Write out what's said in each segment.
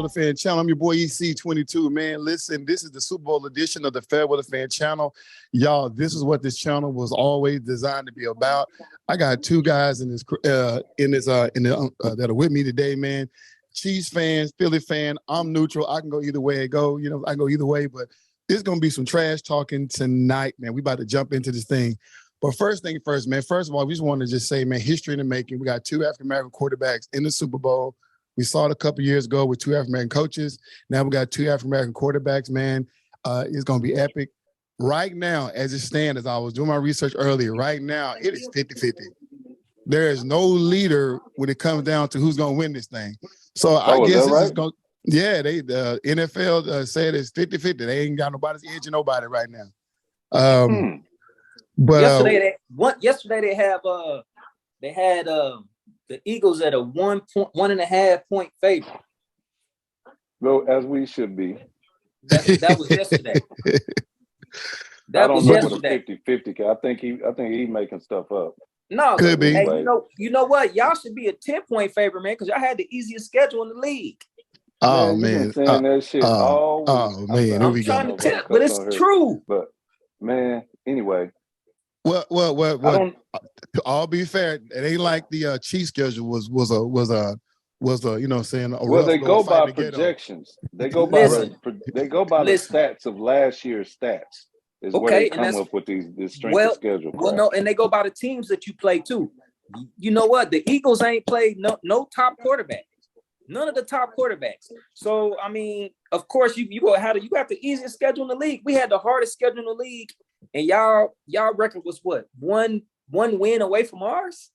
Weather Fan Channel. I'm your boy EC22, man. Listen, this is the Super Bowl edition of the Weather Fan Channel. Y'all, this is what this channel was always designed to be about. I got two guys that are with me today, man. Chiefs fans, Philly fan. I'm neutral. I can go either way it go. You know, I can go either way, but there's gonna be some trash talking tonight, man. We about to jump into this thing. But first thing first, man. First of all, we just want to just say, man, history in the making. We got two African-American quarterbacks in the Super Bowl. We saw it a couple years ago with two African-American coaches. Now we got two African-American quarterbacks, man. It's going to be epic. Right now, as it stands, as I was doing my research earlier, right now, it is 50-50. There is no leader when it comes down to who's going to win this thing. So I guess this is going to, yeah, the NFL said it's 50-50. They ain't got nobody's edging nobody right now. But yesterday they had the Eagles at a 1.5 point favorite. Well, as we should be. That was yesterday. That was yesterday. 50-50. I think he's making stuff up. No, could be. Hey, you know what? Y'all should be a 10-point favorite, man, because y'all had the easiest schedule in the league. Oh man, saying that shit all week. Oh man, I'm trying to tell, but it's true. But man, anyway. Well. I'll be fair. It ain't like the Chiefs schedule was a you know what I'm saying. Well, they go by projections. They go by the stats of last year's stats. Is where they come up with this strength of schedule. Well, no, and they go by the teams that you play too. You know what? The Eagles ain't played no top quarterbacks. None of the top quarterbacks. So I mean, of course, you got the easiest schedule in the league. We had the hardest schedule in the league, and y'all record was what? One win away from ours.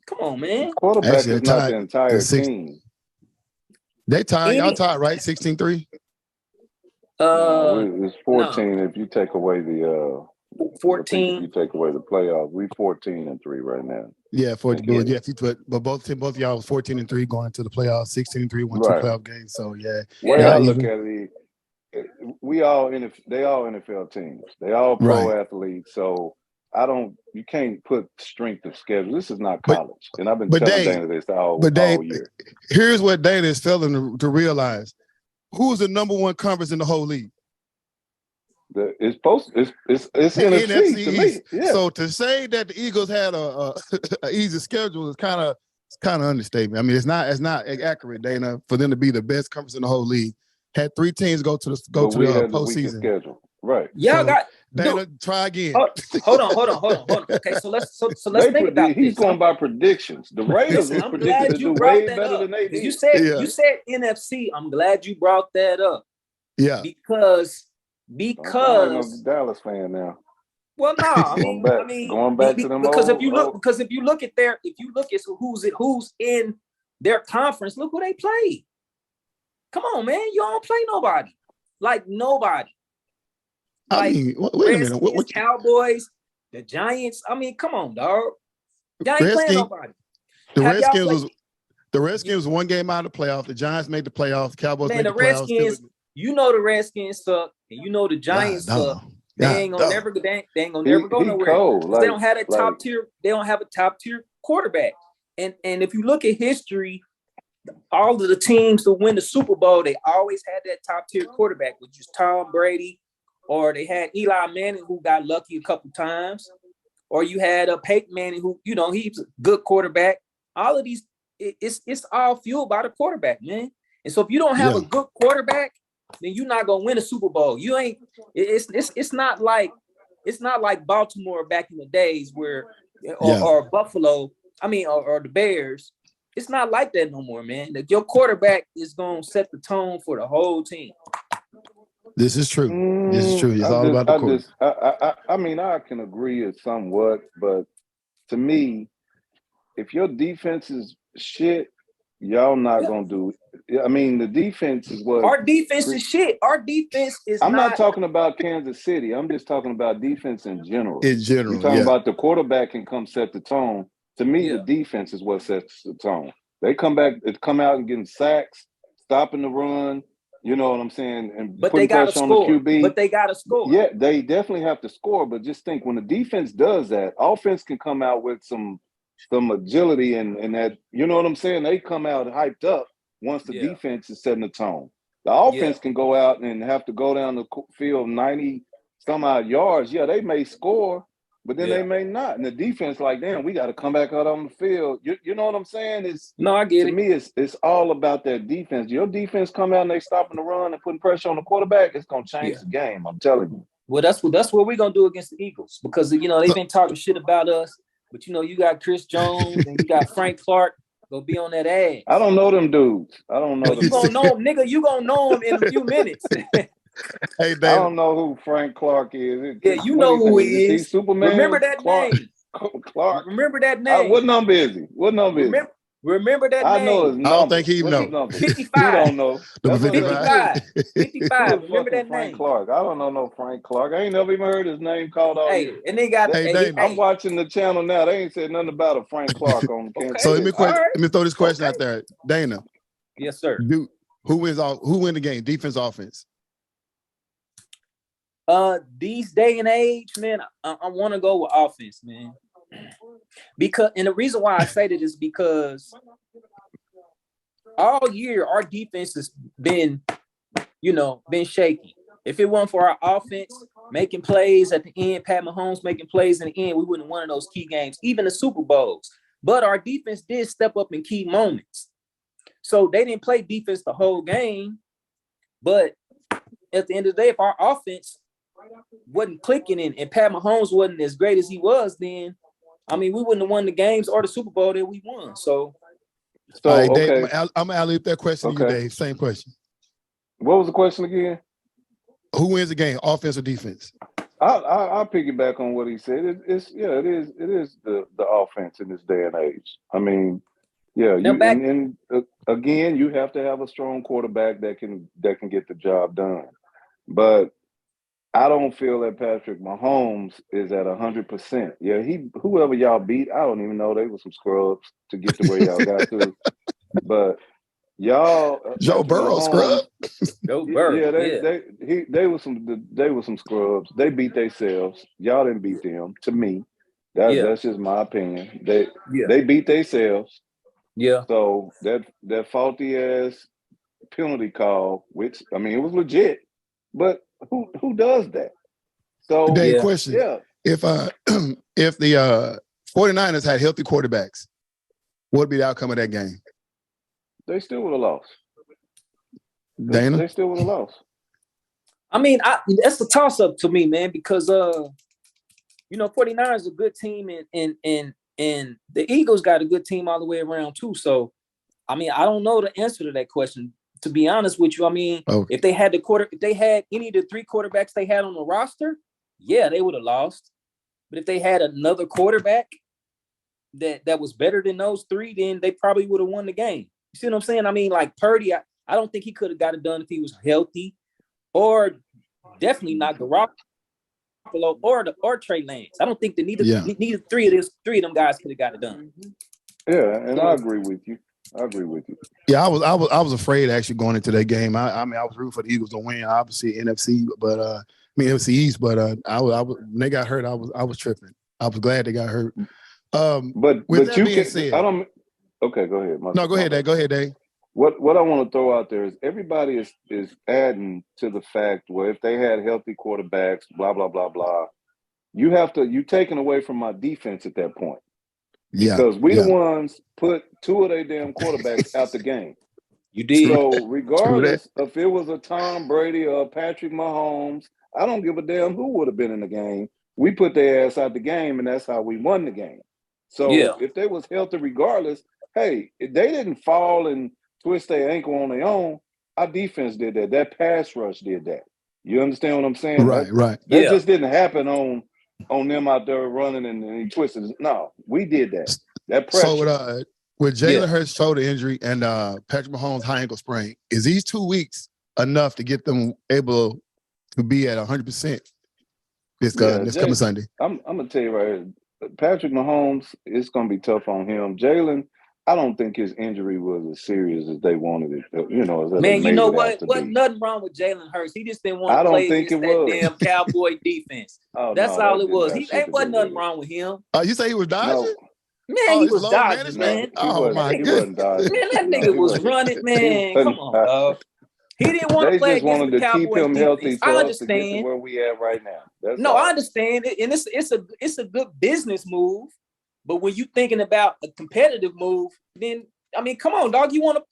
Come on, man. Quarterback is not the entire team. They tied. Y'all tied, right? 16-3. It's 14 if you take away the 14. If you take away the playoffs, we 14-3 right now. Yeah, 14. Yeah, but both of y'all was 14-3 going to the playoffs. 16-3 won two playoff games. So yeah. Way I look at it, they all NFL teams. They all pro athletes. So you can't put strength of schedule. This is not college. And I've been telling Dana this all year. Here's what Dana is failing to realize. Who's the number one conference in the whole league? It's NFC to me. Yeah. So to say that the Eagles had a easy schedule is kind of understatement. I mean, it's not accurate, Dana, for them to be the best conference in the whole league. Had three teams go to the postseason schedule. Right. Yeah, Dana, try again. Hold on. Okay, so let's think about this. He's going by predictions. The Raiders are predicted to do way better than they did. You said NFC. I'm glad you brought that up. Yeah. Because I'm a Dallas fan now. Well, no, going back to them because if you look at who's in their conference, look who they play. Come on, man, you don't play nobody. Like nobody. I mean, wait a minute. What Cowboys, the Giants. I mean, come on, dog. Y'all ain't playing nobody. The Redskins was one game out of the playoff. The Giants made the playoffs. The Cowboys made the playoffs. Redskins. You know the Redskins suck, and you know the Giants suck. They ain't gonna never go nowhere. They don't have a top tier. They don't have a top tier quarterback. And if you look at history, all of the teams to win the Super Bowl, they always had that top tier quarterback, which is Tom Brady, or they had Eli Manning, who got lucky a couple times, or you had Peyton Manning, who he's a good quarterback. All of these, it's all fueled by the quarterback, man. And so if you don't have a good quarterback, then you're not gonna win a Super Bowl. You ain't. It's not like Baltimore back in the days where, or Buffalo. I mean, or the Bears. It's not like that no more, man. Your quarterback is gonna set the tone for the whole team. This is true. It's all about the quarterback. I mean, I can agree somewhat, but to me, if your defense is shit, y'all not gonna do. I mean, the defense is what our defense is shit. Our defense is. I'm not talking about Kansas City. I'm just talking about defense in general. You're talking about the quarterback can come set the tone. To me, the defense is what sets the tone. They come out and getting sacks, stopping the run. You know what I'm saying? And putting pressure on the QB. But they got to score. Yeah, they definitely have to score. But just think, when the defense does that, offense can come out with some agility and that, you know what I'm saying? They come out hyped up once the defense is setting the tone. The offense can go out and have to go down the field 90 some odd yards. Yeah, they may score, but then they may not. And the defense, like, damn, we got to come back out on the field. You know what I'm saying? I get it. To me, it's all about that defense. Your defense come out and they stopping the run and putting pressure on the quarterback, it's gonna change the game. I'm telling you. Well, that's what we're gonna do against the Eagles, because they've been talking shit about us. But you got Chris Jones and you got Frank Clark. Go be on that ass. I don't know them dudes. I don't know them. You gonna know them, nigga. You gonna know them in a few minutes. Hey, Dave. I don't know who Frank Clark is. Yeah, you know who he is. Superman. Remember that Clark. name. Clark. Remember that name. What number is he? What number is he? Remember that name. I know his number. I don't think he knows. 55. You don't know. Number 55. 55. Remember that Frank name. Clark. I don't know no Frank Clark. I ain't never even heard his name called out. Hey, and they got. I'm watching the channel now. They ain't said nothing about a Frank Clark on the campus. So let me throw this question out there, Dana. Yes, sir. Who wins the game? Defense, offense? These day and age, man, I want to go with offense, man. And the reason why I say that is because all year our defense has been shaky. If it wasn't for our offense making plays at the end, Pat Mahomes making plays in the end, we wouldn't have won those key games, even the Super Bowls. But our defense did step up in key moments. So they didn't play defense the whole game. But at the end of the day, if our offense wasn't clicking and Pat Mahomes wasn't as great as he was, then we wouldn't have won the games or the Super Bowl that we won. So right, Dave, I'm gonna leave that question to you, Dave. Same question. What was the question again? Who wins the game, offense or defense? I'll piggyback on what he said. It is the offense in this day and age. Again, you have to have a strong quarterback that can get the job done. But I don't feel that Patrick Mahomes is at 100%. Yeah, whoever y'all beat, I don't even know. They were some scrubs to get to where y'all got to. But y'all, Joe Burrow scrub. Joe Burrow. Yeah, they were some scrubs. They beat themselves. Y'all didn't beat them. To me, that's just my opinion. They beat themselves. Yeah. So that faulty ass penalty call, which it was legit, but who does that? So Dave, question. Yeah. If the 49ers had healthy quarterbacks, what would be the outcome of that game? They still would have lost. Dana? They still would have lost. That's a toss-up to me, man, because 49ers is a good team and the Eagles got a good team all the way around too. So I don't know the answer to that question. To be honest with you, if they had if they had any of the three quarterbacks they had on the roster, yeah, they would have lost. But if they had another quarterback that was better than those three, then they probably would have won the game. You see what I'm saying? Like Purdy, I don't think he could have got it done if he was healthy, or definitely not Garoppolo or Trey Lance. I don't think that neither three of them guys could have got it done. Yeah, and I agree with you. Yeah, I was afraid actually going into that game. I was rooting for the Eagles to win, obviously NFC, but NFC East. But I was when they got hurt, I was tripping. I was glad they got hurt. But you can say I don't. Okay, go ahead. Go ahead, Dave. Go ahead, Dave. What I want to throw out there is everybody is adding to the fact where if they had healthy quarterbacks, blah blah blah blah, you taking away from my defense at that point. Yeah, because the ones put two of their damn quarterbacks out the game. You did. So regardless if it was a Tom Brady or a Patrick Mahomes, I don't give a damn who would have been in the game. We put their ass out the game, and that's how we won the game. So if they was healthy regardless, hey, if they didn't fall and twist their ankle on their own, our defense did that. That pass rush did that. You understand what I'm saying? Right. That just didn't happen on them out there running and he twisted. No, we did that. That pressure. So with Jalen Hurts' shoulder injury and Patrick Mahomes' high ankle sprain, is these 2 weeks enough to get them able to be at 100% this coming Sunday? I'm gonna tell you right here, Patrick Mahomes, it's gonna be tough on him. Jalen, I don't think his injury was as serious as they wanted it. Man, you know what? Wasn't nothing wrong with Jalen Hurts. He just didn't want to play against that damn Cowboy defense. That's all it was. It wasn't nothing wrong with him. You say he was dodging? Man, he was dodging, man. Oh my goodness. Man, that nigga was running, man. Come on, dog. He didn't want to play against the Cowboys. They just wanted to keep him healthy, so I understand. To get to where we at right now. That's all. I understand it, and it's a good business move. But when you thinking about a competitive move, then I mean, come on, dog. You want to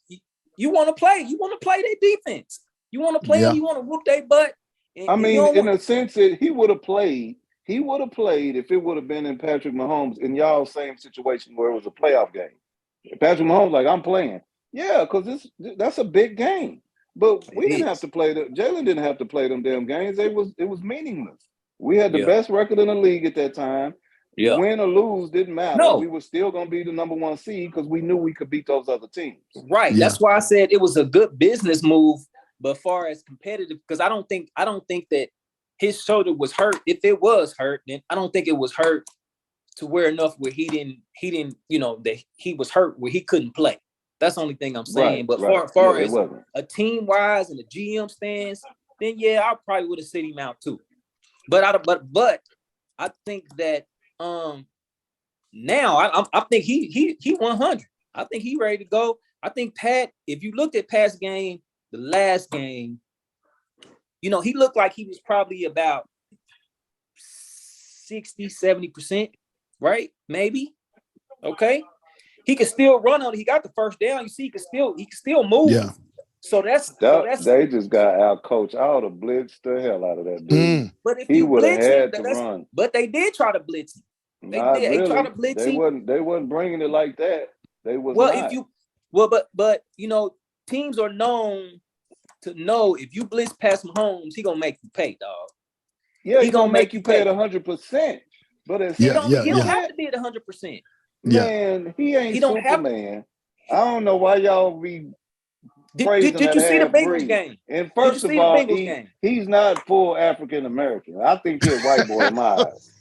play. You want to play their defense. You want to play. You want to whoop their butt. I mean, in a sense that he would have played. He would have played if it would have been in Patrick Mahomes in y'all same situation where it was a playoff game. Patrick Mahomes, like, I'm playing. Yeah, because that's a big game. But we didn't have to play them. Jalen didn't have to play them damn games. It was meaningless. We had the best record in the league at that time. Yeah. Win or lose didn't matter. No. We were still going to be the number one seed because we knew we could beat those other teams. Right. Yeah. That's why I said it was a good business move. But as far as competitive, because I don't think that his shoulder was hurt. If it was hurt, then I don't think it was hurt to where enough where he didn't, that he was hurt where he couldn't play. That's the only thing I'm saying. But far as a team wise and the GM stands, then yeah, I probably would have sit him out too. But I think that now I think he 100. I think he ready to go. I think Pat, if you looked at Pat's game, the last game, he looked like he was probably about 60-70%, right? Maybe. Okay. He could still run on it. He got the first down. You see, he could still move. Yeah. So that's they just got out coach. I would have blitzed the hell out of that dude. But if he would have had to run. But they did try to blitz him. They tried to blitz him. They wasn't bringing it like that. They was but teams are known to know if you blitz past Mahomes, he gonna make you pay, dog. Yeah, he gonna make you pay at 100%. But he don't have to be at 100%. Man, he ain't Superman. I don't know why y'all be praising Did you see the Bengals game? And first of all, he's not full African American. I think he's a white boy in my eyes.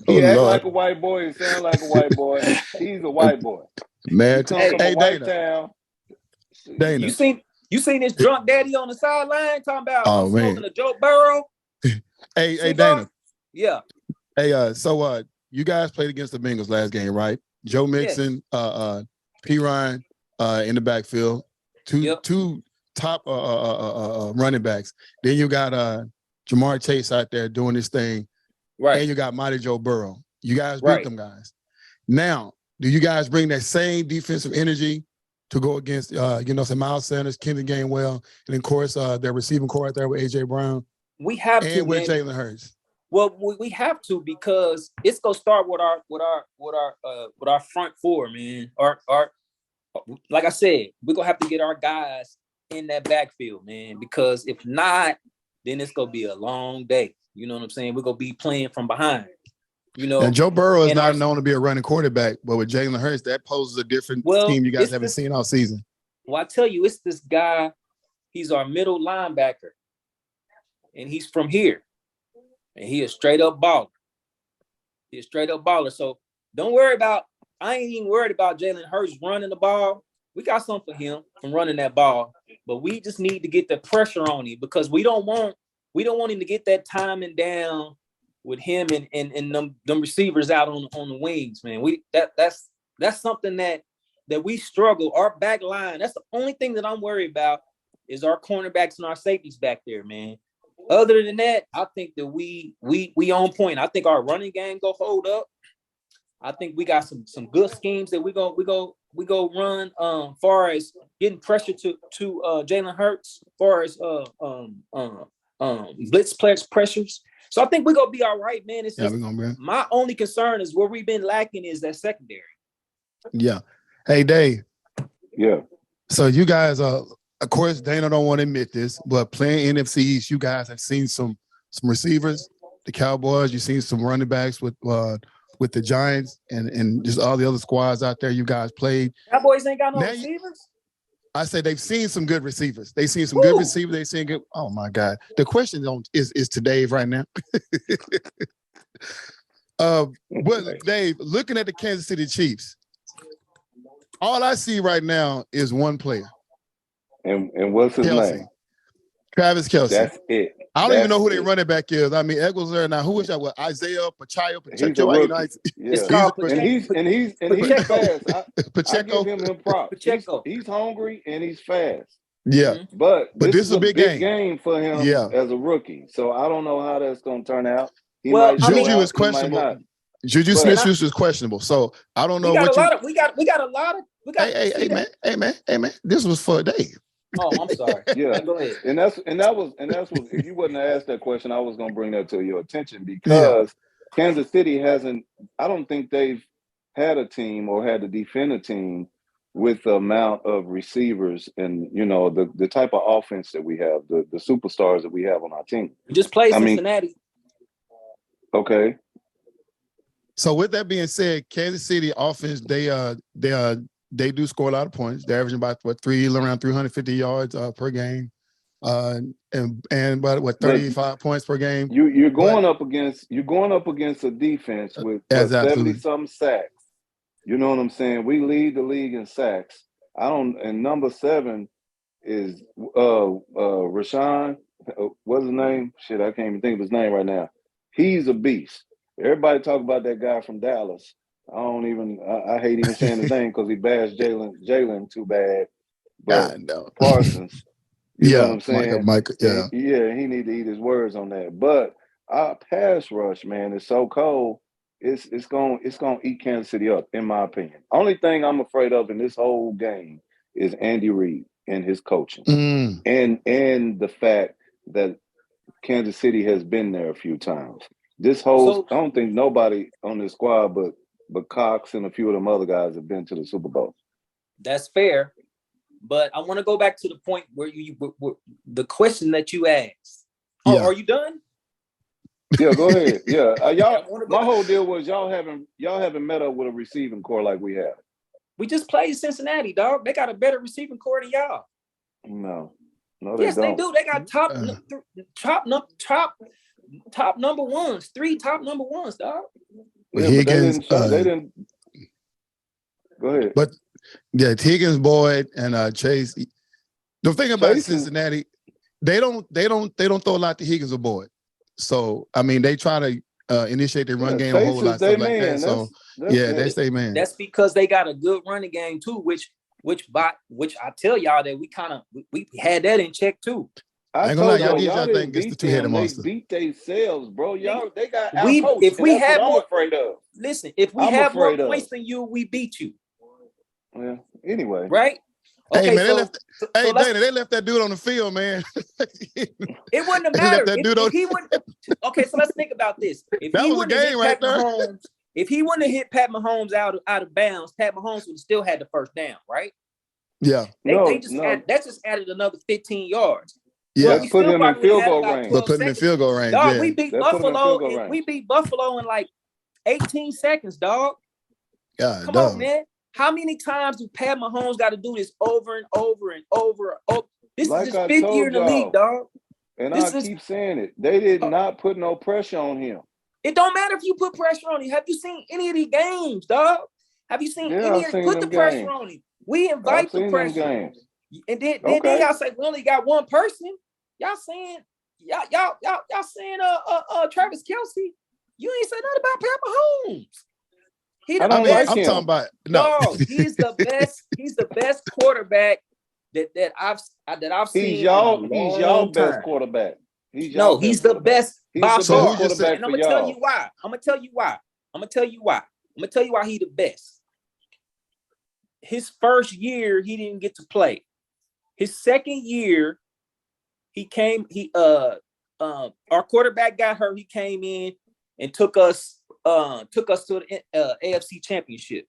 He acts like a white boy and sound like a white boy. He's a white boy. Man, hey Dana. You seen this drunk daddy on the sideline talking about smoking a Joe Burrow? Hey Dana. Yeah. Hey, so you guys played against the Bengals last game, right? Joe Mixon, P. Ryan in the backfield, two top running backs. Then you got Jamar Chase out there doing this thing. Right. And you got Mighty Joe Burrow. You guys beat them guys. Now, do you guys bring that same defensive energy to go against, Miles Sanders, Kenny Gainwell, and of course, their receiving core right there with A.J. Brown? We have to. And with Jalen Hurts. Well, we have to because it's gonna start with our front four, man. Our like I said, we're gonna have to get our guys in that backfield, man. Because if not, then it's gonna be a long day. You know what I'm saying? We're gonna be playing from behind. And Joe Burrow is not known to be a running quarterback, but with Jalen Hurts, that poses a different team you guys haven't seen all season. Well, I tell you, it's this guy. He's our middle linebacker, and he's from here. And he is straight up baller. So don't worry about, I ain't even worried about Jalen Hurts running the ball. We got something for him from running that ball. But we just need to get the pressure on him because we don't want him to get that timing down with him and them receivers out on the wings, man. That's something that we struggle. Our back line, that's the only thing that I'm worried about is our cornerbacks and our safeties back there, man. Other than that, I think that we on point. I think our running game go hold up. I think we got some good schemes that we go run. Far as getting pressure to Jalen Hurts, far as blitz pressures. So I think we're gonna be all right, man. It's just, my only concern is where we've been lacking is that secondary. Yeah. Hey, Dave. Yeah. So you guys of course, Dana don't want to admit this, but playing NFC East, you guys have seen some receivers, the Cowboys. You've seen some running backs with the Giants and just all the other squads out there. You guys played. Cowboys ain't got no receivers. I say they've seen some good receivers. They've seen some good receivers. They've seen good. Oh my God! The question is to Dave right now. But Dave, looking at the Kansas City Chiefs, all I see right now is one player. And what's his name? Travis Kelce. That's it. I don't even know who their running back is. I mean, Eggles there now. Who is that? What, Isaiah Pacheco? He's a rookie. It's called he's fast. Pacheco. I give him props. Pacheco. He's hungry and he's fast. Yeah, but this is a big game for him as a rookie. So I don't know how that's going to turn out. Juju is questionable. Juju Smith-Schuster is questionable. So I don't know we got a lot of. Hey man. This was for Dave. Oh, I'm sorry. Yeah, go ahead. And that was if you wouldn't have asked that question, I was going to bring that to your attention because Kansas City hasn't. I don't think they've had a team or had to defend a team with the amount of receivers and the type of offense that we have, the superstars that we have on our team. We just played Cincinnati. Okay. So with that being said, Kansas City offense, they do score a lot of points. They're averaging about around 350 yards per game, and about 35 points per game. You're going up against a defense with 70-something sacks. You know what I'm saying? We lead the league in sacks. And number 7 is Rashawn. What's his name? Shit, I can't even think of his name right now. He's a beast. Everybody talk about that guy from Dallas. I hate even saying his name because he bashed Jalen too bad. But Parsons. You know what I'm saying? Mike, yeah. He need to eat his words on that. But our pass rush, man, is so cold. It's gonna eat Kansas City up, in my opinion. Only thing I'm afraid of in this whole game is Andy Reid and his coaching, and the fact that Kansas City has been there a few times. I don't think nobody on this squad but Cox and a few of them other guys have been to the Super Bowl. That's fair, but I want to go back to the point where the question that you asked. Oh, are you done? Yeah, go ahead. Yeah, my whole deal was y'all haven't met up with a receiving core like we have. We just played Cincinnati, dog. They got a better receiving core than y'all. No, yes, they do. They got top number ones, 3 top number ones, dog. Higgins, they didn't. Go ahead. But Higgins, Boyd, and Chase. The thing about Cincinnati, they don't throw a lot to Higgins or Boyd. So I mean, they try to initiate their run game a whole lot stuff like that. So that's their man. That's because they got a good running game too, which I tell y'all that we had that in check too. I ain't gonna lie, y'all think it's the two-headed monster. They beat themselves, bro. They got outcoached. If we have more, afraid of. Listen, if we have more points than you, we beat you. Well, anyway, right? Okay, hey man, they left that dude on the field, man. It wouldn't have mattered. Okay, so let's think about this. If that was a game right there. Mahomes, if he wouldn't have hit Pat Mahomes out of bounds, Pat Mahomes would have still had the first down, right? Yeah. That just added another 15 yards. Yeah, let's put him in field goal range. We'll put him in field goal range. Dog, we beat Buffalo. We beat Buffalo in like 18 seconds, dog. God, come on, man. How many times do Pat Mahomes got to do this over and over and over? This is his 5th year in the league, dog. And keep saying it. They did not put no pressure on him. It don't matter if you put pressure on him. Have you seen any of these games, dog? Have you seen any of put the pressure on him? We invite the pressure. And then y'all say we only got one person. Y'all saying Travis Kelce. You ain't say nothing about Pat Mahomes. I'm talking about no. He's the best. He's the best quarterback that I've seen. He's y'all best quarterback. He's the best by far. And I'm gonna tell you why. I'm gonna tell you why he's the best. His first year, he didn't get to play. His second year, our quarterback got hurt. He came in and took us to the AFC Championship.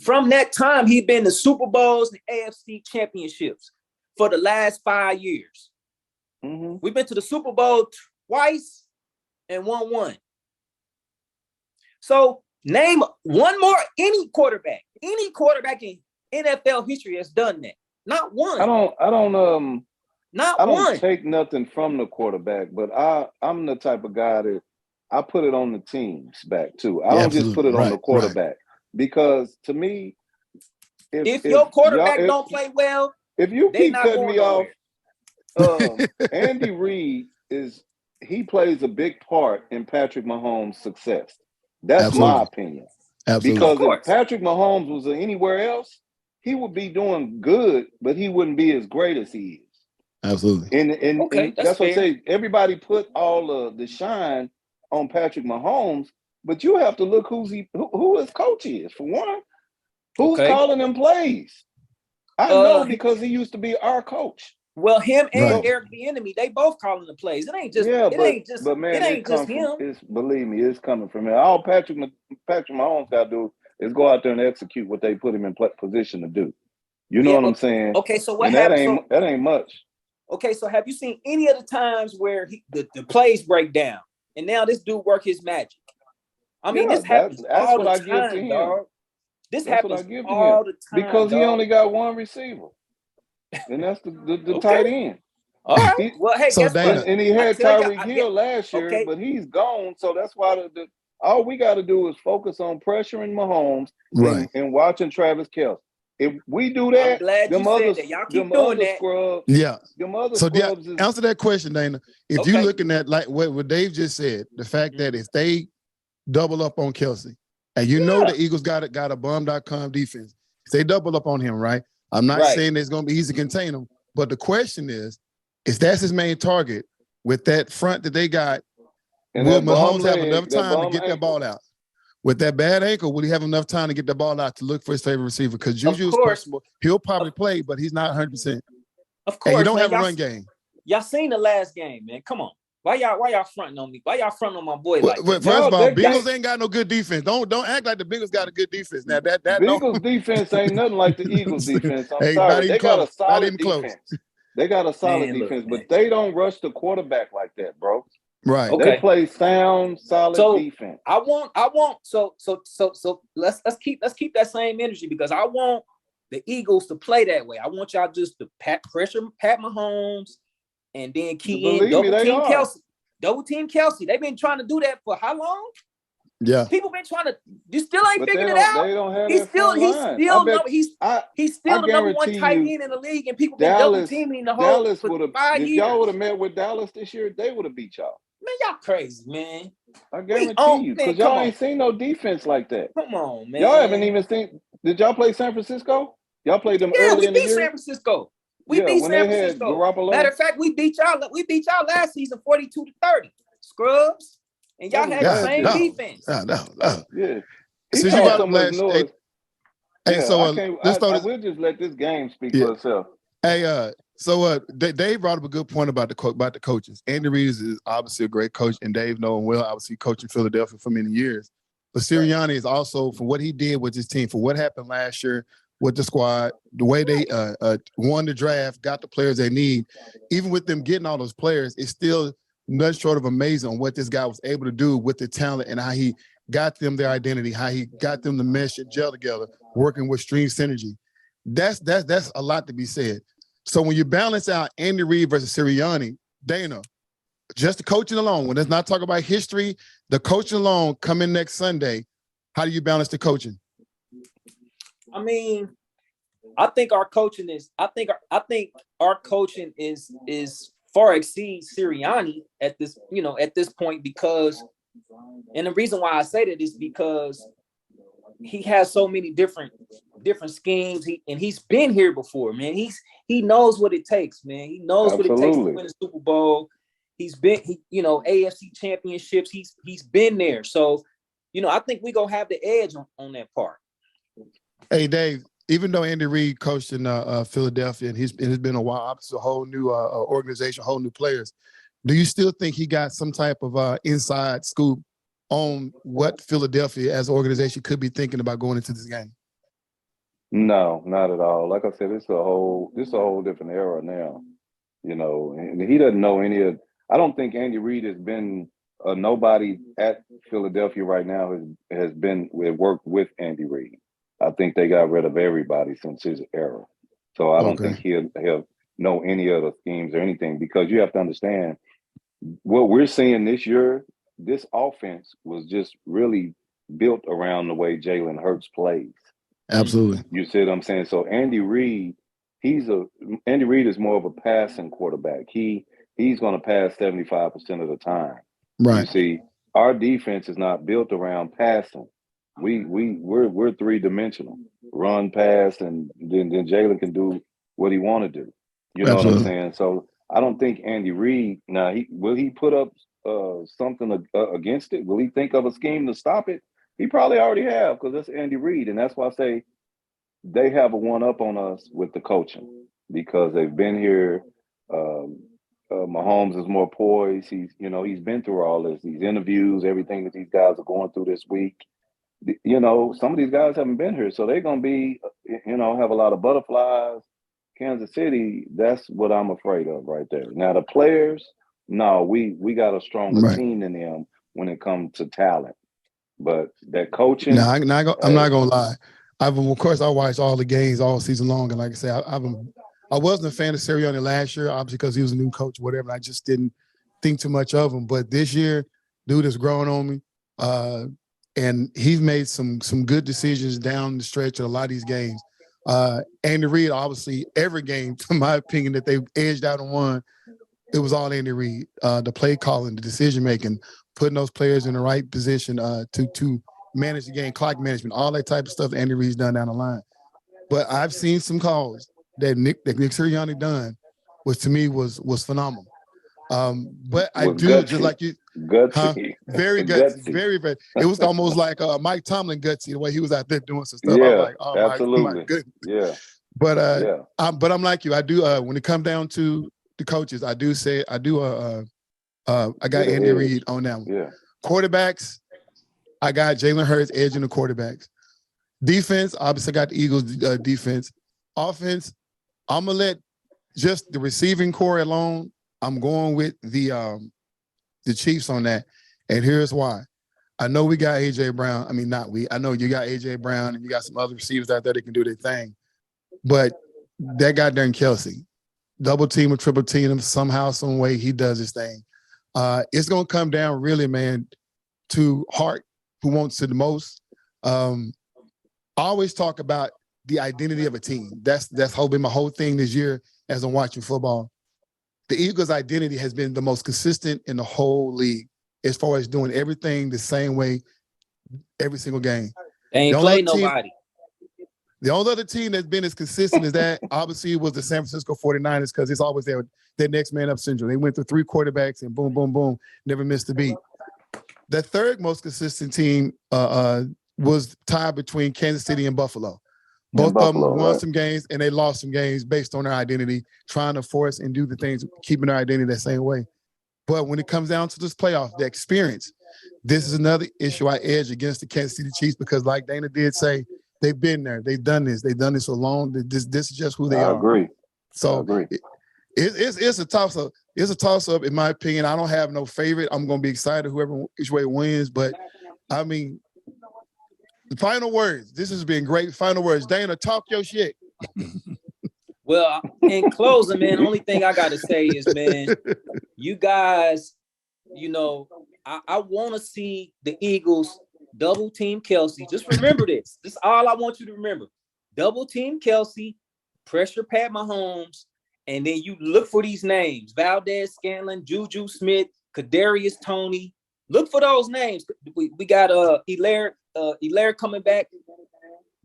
From that time, he'd been to Super Bowls and AFC Championships for the last 5 years. Mm-hmm. We've been to the Super Bowl twice and won one. So name one more, any quarterback in NFL history has done that. Not one. I don't one. Take nothing from the quarterback, but I'm the type of guy that I put it on the team's back too. I don't just put it on the quarterback because to me, if your quarterback don't play well, if you keep cutting me off, Andy Reid he plays a big part in Patrick Mahomes' success. That's Absolutely. my opinion. Absolutely. Because if Patrick Mahomes was anywhere else, he would be doing good, but he wouldn't be as great as he is. Absolutely. And that's what I say. Everybody put all of the shine on Patrick Mahomes, but you have to look who his coach is, for one. Who's calling them plays? I know because he used to be our coach. Well, him and Eric Bieniemy, they both calling the plays. It ain't just him. Believe me, it's coming from him. All Patrick Mahomes got to do is go out there and execute what they put him in position to do. You know what I'm saying? Okay, so what happened? That ain't much. Okay, so have you seen any of the times where the plays break down and now this dude work his magic? I mean, this happens all the time, dog. This happens all the time because he only got one receiver, and that's the tight end. All right. Well, hey, so guess what? And he had Tyreek Hill last year, but he's gone. So that's why all we got to do is focus on pressuring Mahomes and watching Travis Kelce. If we do that, I'm glad you said that. Y'all keep doing that. Scrubs, answer that question, Dana. If you're looking at like what Dave just said, the fact that if they double up on Kelce, and you know the Eagles got a bum.com defense, if they double up on him, right? I'm not saying it's going to be easy to contain him, but the question is that's his main target with that front that they got, and will Mahomes have enough time to get that ball out? With that bad ankle, will he have enough time to get the ball out to look for his favorite receiver? Because Juju is questionable. He'll probably play, but he's not 100%. Of course, and you don't have a run game. Y'all seen the last game, man. Come on. Why y'all fronting on me? Why y'all fronting on my boy like that? First of all, Bengals ain't got no good defense. Don't act like the Bengals got a good defense. Now that Bengals defense ain't nothing like the Eagles defense. I'm sorry. They got a solid defense. They got a solid defense, but they don't rush the quarterback like that, bro. Right. They play sound, solid defense. I want so let's keep that same energy because I want the Eagles to play that way. I want y'all just to pressure Pat Mahomes and then key in double team Kelce. They've been trying to do that for how long? Yeah. People been trying to. You still ain't figured it out. They don't have he's still the number one tight end in the league, and people been double teaming the whole for 5 years. If y'all would have met with Dallas this year, they would have beat y'all. Man, y'all crazy, man. I guarantee you, because y'all ain't seen no defense like that. Come on, man. Y'all haven't even seen. Did y'all play San Francisco? Y'all played them early in the year? We beat San Francisco. We beat San Francisco. Matter of fact, we beat y'all last season 42-30. Scrubs. And y'all had the same defense. Yeah. Since you got last we'll just let this game speak for itself. Hey, Dave brought up a good point about the coaches. Andy Reid is obviously a great coach, and Dave knowing well, obviously coaching Philadelphia for many years. But Sirianni is also, for what he did with his team, for what happened last year with the squad, the way they won the draft, got the players they need, even with them getting all those players, it's still nothing short of amazing on what this guy was able to do with the talent and how he got them their identity, how he got them to mesh and gel together, working with Stream Synergy. That's a lot to be said. So when you balance out Andy Reid versus Sirianni, Dana, just the coaching alone, when let's not talk about history, the coaching alone coming next Sunday, how do you balance the coaching? I mean, I think our coaching is far exceeds Sirianni at this point because, and the reason why I say that is because he has so many different schemes. He's been here before, man. He knows what it takes, man. He knows what it takes to win a Super Bowl. He's been, AFC championships. He's been there. So, I think we gonna have the edge on that part. Hey, Dave. Even though Andy Reid coached in Philadelphia and it's been a while, it's a whole new organization, whole new players. Do you still think he got some type of inside scoop on what Philadelphia as an organization could be thinking about going into this game? No, not at all. Like I said, it's a whole different era now. And he doesn't know any of. I don't think Andy Reid has been nobody at Philadelphia right now has worked with Andy Reid. I think they got rid of everybody since his era. So I don't think he'll know any other schemes or anything because you have to understand what we're seeing this year, this offense was just really built around the way Jalen Hurts plays. Absolutely. You see what I'm saying? So Andy Reid Andy Reid is more of a passing quarterback. He's going to pass 75% of the time. Right. You see, our defense is not built around passing. We're 3-dimensional. Run, pass, and then Jalen can do what he want to do. You know Absolutely. What I'm saying? So I don't think Andy Reid. Now, will he put up something against it? Will he think of a scheme to stop it? He probably already have, because that's Andy Reid, and that's why I say they have a one-up on us with the coaching, because they've been here. Mahomes is more poised. He's been through all this, these interviews, everything that these guys are going through this week. Some of these guys haven't been here, so they're going to be, have a lot of butterflies. Kansas City, that's what I'm afraid of right there. Now, the players, no, we got a stronger team than them when it comes to talent. But that coaching. No, I'm not gonna lie. Of course, I watched all the games all season long, and like I said, I wasn't a fan of Sirianni last year, obviously because he was a new coach, whatever. And I just didn't think too much of him. But this year, dude has grown on me, and he's made some good decisions down the stretch of a lot of these games. Andy Reid, obviously, every game, in my opinion, that they edged out and won, it was all Andy Reid. The play calling, the decision making, putting those players in the right position to manage the game, clock management, all that type of stuff Andy Reid's done down the line. But I've seen some calls that Nick Sirianni done, which to me was phenomenal. But I do gutsy. Just like you, gutsy, very gutsy, very, very. It was almost like Mike Tomlin gutsy the way he was out there doing some stuff. Yeah, I was like, oh absolutely. My goodness. Yeah. But I'm like you. I do. When it comes down to the coaches, I got Andy Reid on that one. Yeah. Quarterbacks, I got Jalen Hurts edging the quarterbacks. Defense, obviously, I got the Eagles defense. Offense, I'm gonna let just the receiving core alone. I'm going with the Chiefs on that, and here's why. I know we got AJ Brown. I mean, not we. I know you got AJ Brown, and you got some other receivers out there that can do their thing. But that goddamn Kelsey, double team or triple team him somehow, some way, he does his thing. It's gonna come down really, man, to Hart, who wants it the most. I always talk about the identity of a team. That's been my whole thing this year as I'm watching football. The Eagles' identity has been the most consistent in the whole league as far as doing everything the same way every single game. They ain't played nobody. The only other team that's been as consistent as that, obviously, was the San Francisco 49ers, because it's always their next man up syndrome. They went through 3 quarterbacks and boom, boom, boom, never missed a beat. The third most consistent team was tied between Kansas City and Buffalo. Both of them won some games and they lost some games based on their identity, trying to force and do the things, keeping their identity that same way. But when it comes down to this playoff, the experience, this is another issue I edge against the Kansas City Chiefs, because like Dana did say, they've been there. They've done this. They've done this so long. This is just who they are. I agree. So I agree. It's a toss-up. It's a toss-up, in my opinion. I don't have no favorite. I'm going to be excited which way wins. But, I mean, the final words. This has been great. Final words. Dana, talk your shit. Well, in closing, man, the only thing I got to say is, man, you guys, I want to see the Eagles double team Kelsey. Just remember this. This is all I want you to remember. Double team Kelsey, pressure Pat Mahomes, and then you look for these names: Valdez Scantling, Juju Smith, Kadarius Toney. Look for those names. We got Hilaire coming back.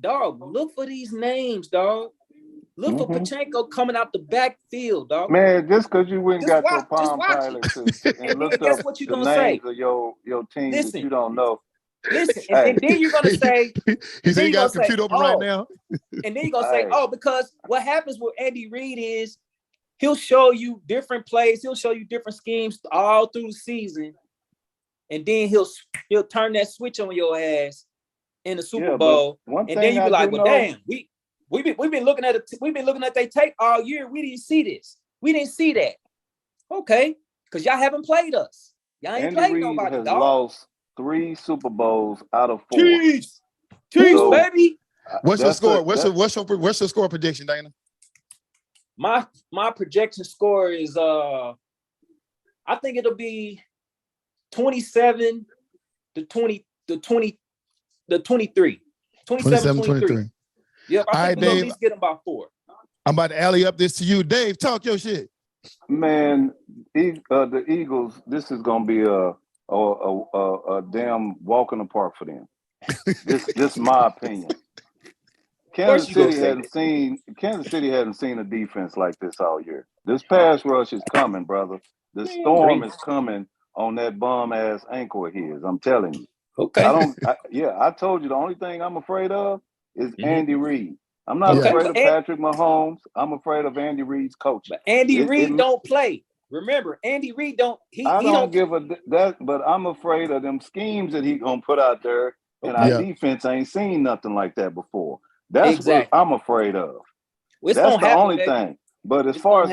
Dog, look for these names, dog. Look for Pachenko coming out the backfield, dog. Man, just because you went and got your Palm Pilots and looked up what you the gonna names say? of your teams that you don't know. Listen, and then you're gonna say, he's got his computer open right now. And then you're gonna say, because what happens with Andy Reid is he'll show you different plays, he'll show you different schemes all through the season, and then he'll turn that switch on your ass in the Super Bowl, and then you be like, well, damn, we've been looking at their tape all year. We didn't see this. We didn't see that. Okay, because y'all haven't played us. Y'all ain't played nobody. Has lost 3 Super Bowls out of 4. Chiefs, baby. What's your score? What's your score prediction, Dana? My projection score is I think it'll be 27 to 20 to 20 the 23. 27-23. Yep, I think we'll at least get them by 4. I'm about to alley up this to you. Dave, talk your shit. Man, the Eagles, this is gonna be a damn walk in the park for them. This my opinion. Kansas City hadn't seen a defense like this all year. This pass rush is coming, brother. The storm is coming on that bum ass ankle of his. I'm telling you. Okay. I told you the only thing I'm afraid of is Andy Reid. I'm not afraid of Patrick Mahomes. I'm afraid of Andy Reid's coaching. But Andy Reid don't play. Remember, Andy Reid don't. I don't give a that, but I'm afraid of them schemes that he gonna put out there, and our defense ain't seen nothing like that before. That's what I'm afraid of. That's the only thing. But as far as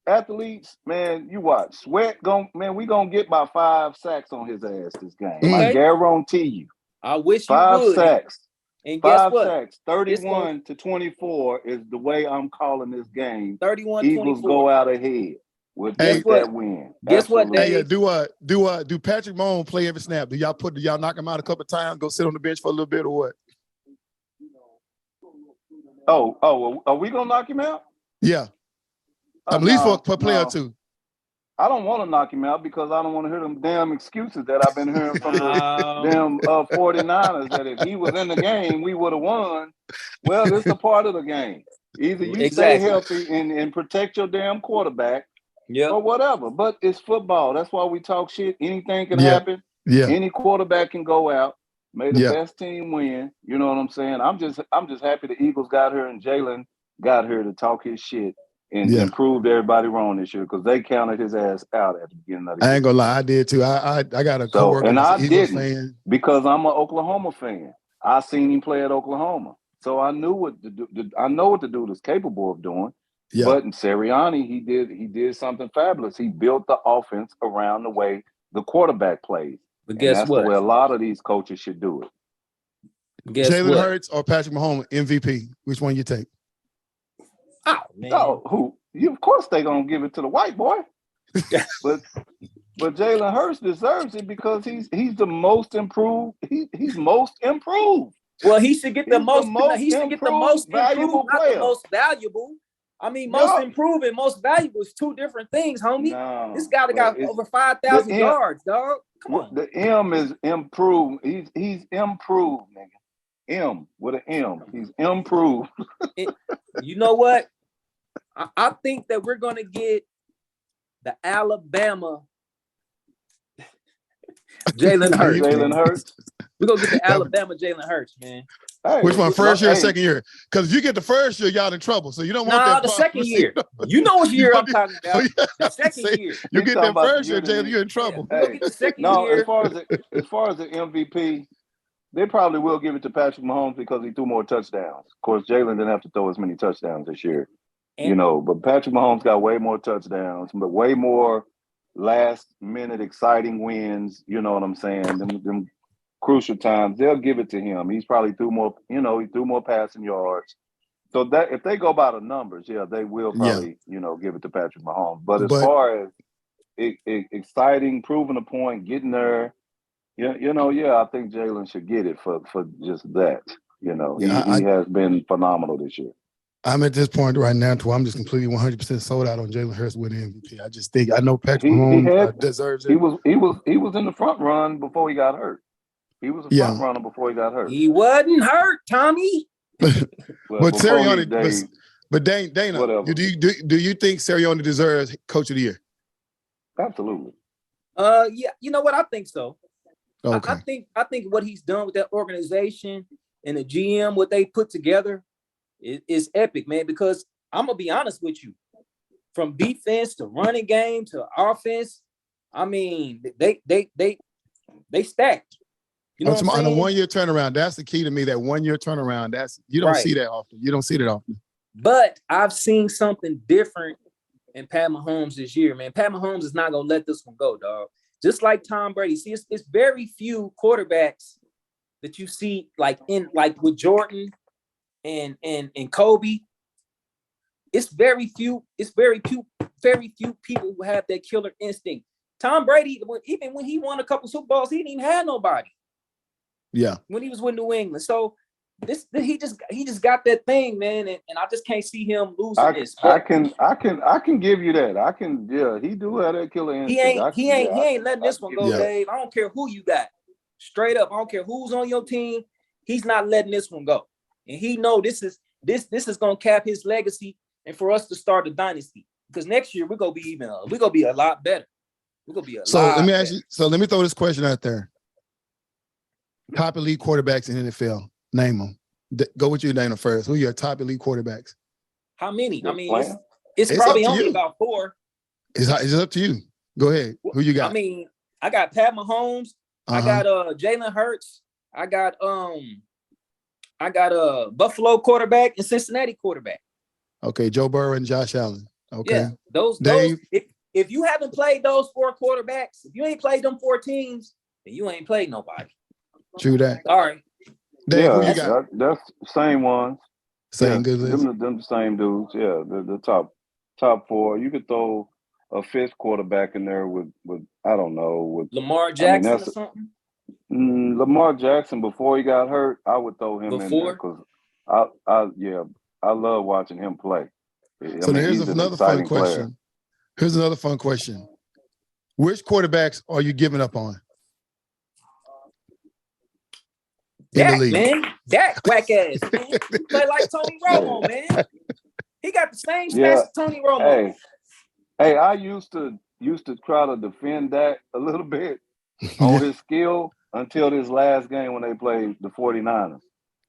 athletes, man, you watch. Sweat we gonna get about 5 sacks on his ass this game. I guarantee you. I wish 5 you would. sacks. And guess 5 what? sacks. 31-24 is the way I'm calling this game. 31-24. Eagles go out ahead with that win. Guess what, Dave? Do Patrick Mahomes play every snap? Do y'all knock him out a couple of times, go sit on the bench for a little bit, or what? Are we gonna knock him out? Yeah. At least for a play or two. I don't want to knock him out because I don't want to hear them damn excuses that I've been hearing from the damn 49ers that if he was in the game, we would have won. Well, this is a part of the game. Either you stay healthy and protect your damn quarterback or whatever. But it's football. That's why we talk shit. Anything can happen. Yeah. Any quarterback can go out. May the best team win. You know what I'm saying? I'm just happy the Eagles got here and Jalen got here to talk his shit. And proved everybody wrong this year because they counted his ass out at the beginning of the year. I ain't gonna lie, I did too. I got a coworker and I didn't fan. Because I'm an Oklahoma fan. I seen him play at Oklahoma, so I knew what the I know what the dude is capable of doing. Yeah. But in Sirianni, he did something fabulous. He built the offense around the way the quarterback plays. But guess what? The way a lot of these coaches should do it. Jalen Hurts or Patrick Mahomes MVP? Which one you take? Oh, man. Who? Of course they gonna give it to the white boy. but Jalen Hurts deserves it because he's the most improved. He's most improved. Well, he should get the most. He should get the most valuable player. Not the most valuable. I mean, most improved and most valuable is two different things, homie. No, this guy got over 5,000 yards, dog. Come on. The M is improved. He's improved, nigga. M with an M. He's improved. You know what? I think that we're gonna get the Alabama Jalen Hurts. Jalen Hurts. We're gonna get the Alabama Jalen Hurts, man. Hey, which one? First year or second year? Because if you get the first year, y'all in trouble. So you don't want that. The second year. You know what year I'm talking about. The second year. You get that first year, Jalen, you're in trouble. Hey, get the second year. As far as the MVP, they probably will give it to Patrick Mahomes because he threw more touchdowns. Of course, Jalen didn't have to throw as many touchdowns this year. But Patrick Mahomes got way more touchdowns, but way more last-minute exciting wins. You know what I'm saying? Them crucial times, they'll give it to him. He's probably threw more. He threw more passing yards. So that if they go by the numbers, they will probably give it to Patrick Mahomes. But as far as exciting, proving a point, getting there, I think Jalen should get it for just that. He has been phenomenal this year. I'm at this point right now to where I'm just completely 100% sold out on Jalen Hurts winning MVP. I just think I know Patrick Mahomes deserves it. He was in the front run before he got hurt. He was a front runner before he got hurt. He wasn't hurt, Tommy. But Sirianni, Dana, do you think Sirianni deserves Coach of the Year? Absolutely. Yeah, you know what? I think so. Okay. I think what he's done with that organization and the GM, what they put together, is epic, man. Because I'm gonna be honest with you, from defense to running game to offense, I mean, they stacked. You know on a 1 year turnaround, that's the key to me. That 1 year turnaround, you don't see that often. You don't see that often. But I've seen something different in Pat Mahomes this year, man. Pat Mahomes is not gonna let this one go, dog. Just like Tom Brady. See, it's very few quarterbacks that you see like with Jordan and Kobe. It's very few people who have that killer instinct. Tom Brady, even when he won a couple Super Bowls, he didn't even have nobody. Yeah. When he was with New England. So he just got that thing, man, and I just can't see him losing this. I can give you that. He do have that killer instinct. He ain't letting this one go, Dave. I don't care who you got. Straight up, I don't care who's on your team. He's not letting this one go, and he know this is gonna cap his legacy, and for us to start a dynasty. Because next year we're gonna be a lot better. We're gonna be a lot. So let me ask you. So let me throw this question out there. Top elite quarterbacks in the NFL. Name them. Go with you, name them first. Who are your top elite quarterbacks? How many? I mean, it's probably only about 4. It's up to you. Go ahead. Who you got? I mean, I got Pat Mahomes. I got Jalen Hurts. I got Buffalo quarterback and Cincinnati quarterback. Okay, Joe Burrow and Josh Allen. Okay. Yeah, those if you haven't played those 4 quarterbacks, if you ain't played them 4 teams, then you ain't played nobody. True that. All right. Dave, who you got? That's same ones. Same good list. Them the same dudes. Yeah, the top 4. You could throw a 5th quarterback in there with I don't know, with Lamar Jackson or something. Lamar Jackson before he got hurt, I would throw him in there because I love watching him play. So here's another fun question. Here's another fun question. Which quarterbacks are you giving up on? Dak, man. Dak whack ass, man. He play like Tony Romo, man. He got the same stats as Tony Romo. Hey, I used to try to defend Dak a little bit on his skill until this last game when they played the 49ers.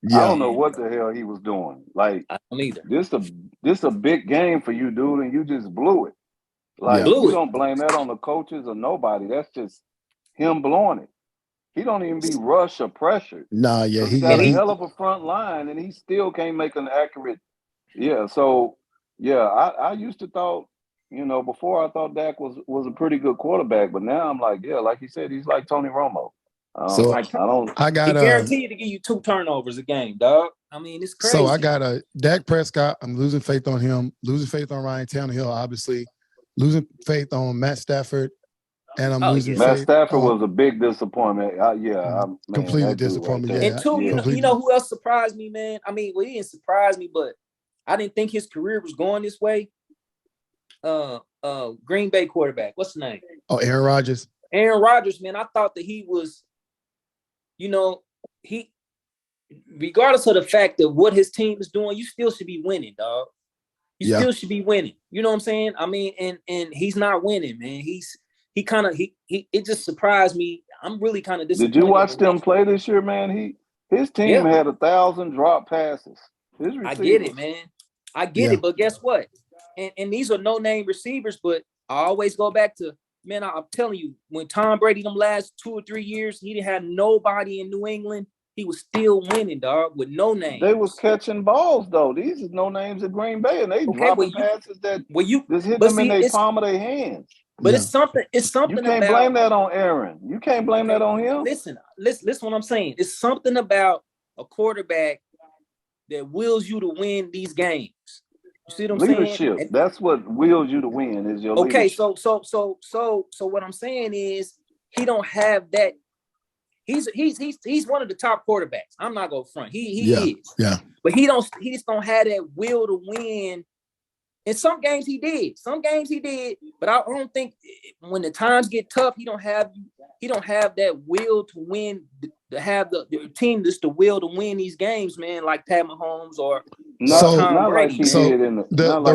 Yeah. I don't know what the hell he was doing. Like, I don't either. This a big game for you, dude, and you just blew it. Like, you don't blame that on the coaches or nobody. That's just him blowing it. He don't even be rushed or pressured. Nah, yeah. He got a hell of a front line, and he still can't make an accurate. Yeah, so, I used to thought, before I thought Dak was a pretty good quarterback, but now I'm like, like you said, he's like Tony Romo. I guaranteed to give you 2 turnovers a game, dog. I mean, it's crazy. So I got a Dak Prescott. I'm losing faith on him. Losing faith on Ryan Tannehill, obviously. Losing faith on Matt Stafford. And I'm losing faith. Matt Stafford was a big disappointment. Completely disappointment. Right and 2, you know who else surprised me, man? I mean, he didn't surprise me, but I didn't think his career was going this way. Green Bay quarterback. What's the name? Oh, Aaron Rodgers. Aaron Rodgers, man. I thought that he was, he, regardless of the fact of what his team is doing, you still should be winning, dog. You still should be winning. You know what I'm saying? I mean, and he's not winning, man. It just surprised me. I'm really kind of disappointed. Did you watch them play this year, man? His team had 1,000 drop passes. I get it, man. I get it, but guess what? And these are no-name receivers, but I always go back to, man, I'm telling you, when Tom Brady them last 2 or 3 years, he didn't have nobody in New England. He was still winning, dog, with no names. They was catching balls, though. These is no names at Green Bay, and they dropping passes that just hit them in their palm of their hands. But it's something. You can't blame that on Aaron. You can't blame that on him. Listen what I'm saying. It's something about a quarterback that wills you to win these games. You see what I'm saying? Leadership. That's what wills you to win is your leadership. So what I'm saying is he don't have that. He's one of the top quarterbacks. I'm not gonna front. He is. Yeah. But he just don't have that will to win. In some games he did. But I don't think when the times get tough, he don't have that will to win, to have the team just the will to win these games, man, like Pat Mahomes or Tom Brady. The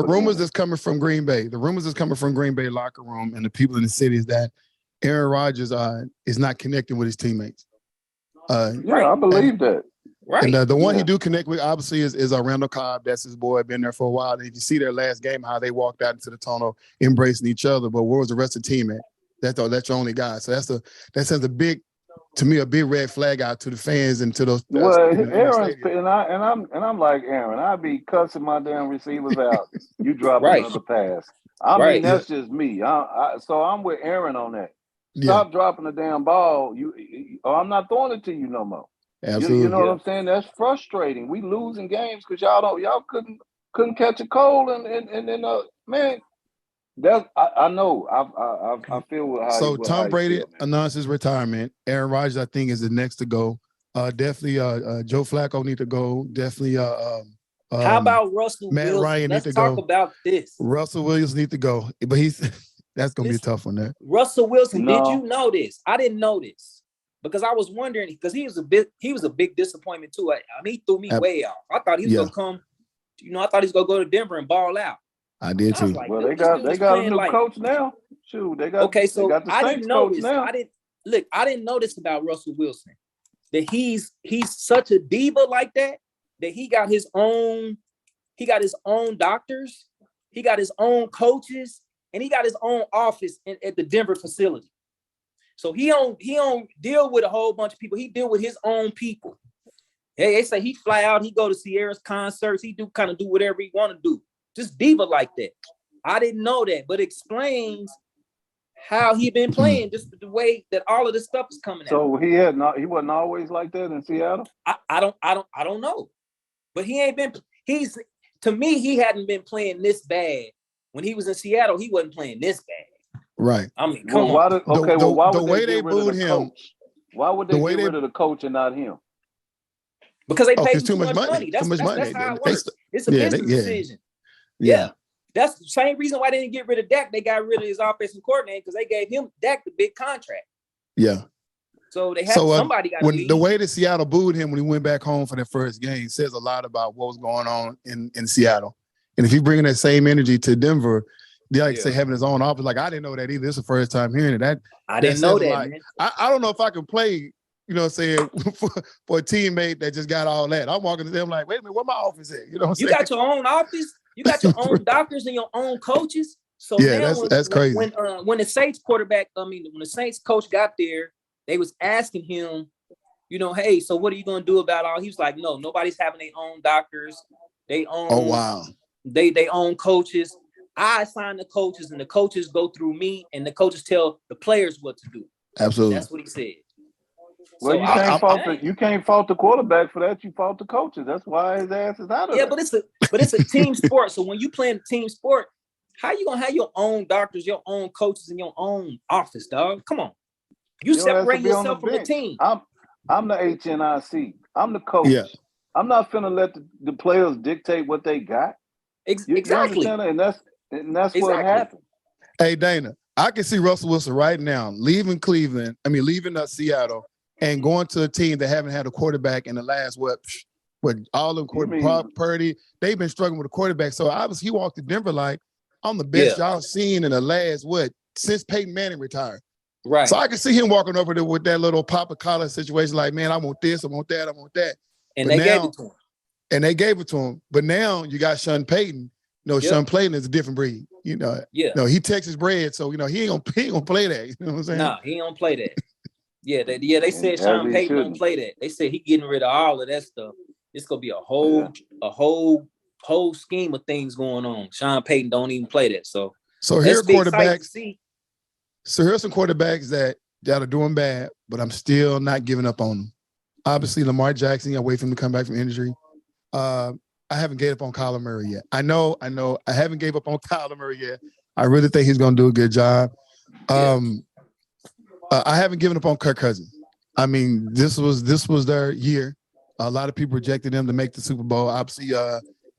rumors that's coming from Green Bay, locker room and the people in the city is that Aaron Rodgers is not connecting with his teammates. I believe that. Right. And the one he do connect with, obviously, is Randall Cobb. That's his boy. Been there for a while. And if you see their last game, how they walked out into the tunnel, embracing each other. But where was the rest of the team at? That's your only guy. So that sends a big red flag out to the fans and to those. Aaron, and I'm like Aaron. I be cussing my damn receivers out. You drop another pass. I mean, that's just me. So I'm with Aaron on that. Stop dropping the damn ball. Or I'm not throwing it to you no more. Absolutely. You know what I'm saying? That's frustrating. We losing games because y'all couldn't catch a cold and man. That's I know. I feel how. So Tom Brady announced his retirement. Aaron Rodgers, I think, is the next to go. Definitely Joe Flacco need to go. Definitely how about Russell Matt Wilson? Ryan Let's need to talk go. about this. Russell Williams need to go. But that's gonna be a tough one there. Russell Wilson, did you know this? I didn't know this. Because I was wondering, because he was a big disappointment too. I mean, he threw me way off. I thought he was gonna come, I thought he was gonna go to Denver and ball out. I did too. Like, well, they got a new coach now. Shoot, they got so they got the I Saints didn't know coach this. now. I didn't know this about Russell Wilson. That he's such a diva like that he got his own doctors, he got his own coaches, and he got his own office at the Denver facility. So he don't deal with a whole bunch of people. He deal with his own people. Hey, they say he fly out, he go to Sierra's concerts, he do whatever he want to do. Just diva like that. I didn't know that, but explains how he been playing, just the way that all of this stuff is coming out. So he wasn't always like that in Seattle? I don't know. But he hadn't been playing this bad. When he was in Seattle, he wasn't playing this bad. Right. I mean, come on. Why would the way they booed him? Why would they get rid of the coach and not him? Because they paid him too much money. That's how it works. It's a business decision. Yeah. That's the same reason why they didn't get rid of Dak. They got rid of his offensive coordinator because they gave Dak the big contract. Yeah. So they had somebody got to leave. The way that Seattle booed him when he went back home for their first game says a lot about what was going on in Seattle. And if you bring that same energy to Denver, they say having his own office. Like, I didn't know that either. This is the first time hearing it. I didn't know that, man. I don't know if I can play, for a teammate that just got all that. I'm walking to them like, wait a minute, where my office at? You know what I'm saying? You got your own office? You got your own doctors and your own coaches. So that's crazy. When the Saints quarterback, when the Saints coach got there, they was asking him, hey, so what are you gonna do about all? He was like, no, nobody's having their own doctors. They own. Oh wow. They own coaches. I assign the coaches, and the coaches go through me, and the coaches tell the players what to do. Absolutely. That's what he said. Well, you can't fault the quarterback for that. You fault the coaches. That's why his ass is out of there. But it's a team sport. So when you play in a team sport, how you gonna have your own doctors, your own coaches, and your own office, dog? Come on, you separate yourself from the team. I'm the HNIC. I'm the coach. Yeah. I'm not finna let the players dictate what they got. Exactly. And that's what happened. Hey, Dana, I can see Russell Wilson right now leaving Seattle and going to a team that haven't had a quarterback in the last all of quarterback, Purdy, they've been struggling with a quarterback. So obviously he walked to Denver like, I'm the best y'all seen in the last since Peyton Manning retired. Right. So I can see him walking over there with that little Papa collar situation, like, man, I want this, I want that, I want that. And they gave it to him. And they gave it to him. But now you got Sean Payton. Sean Payton is a different breed. He Texas bred, so he ain't gonna play that. You know what I'm saying? No, he don't play that. They said Sean Payton don't play that. They said he getting rid of all of that stuff. It's gonna be a whole scheme of things going on. Sean Payton don't even play that. So here are quarterbacks. So here's some quarterbacks that are doing bad, but I'm still not giving up on them. Obviously, Lamar Jackson, I wait for him to come back from injury. I haven't gave up on Kyler Murray yet. I know. I haven't gave up on Kyler Murray yet. I really think he's going to do a good job. I haven't given up on Kirk Cousins. I mean, this was their year. A lot of people rejected them to make the Super Bowl. Obviously,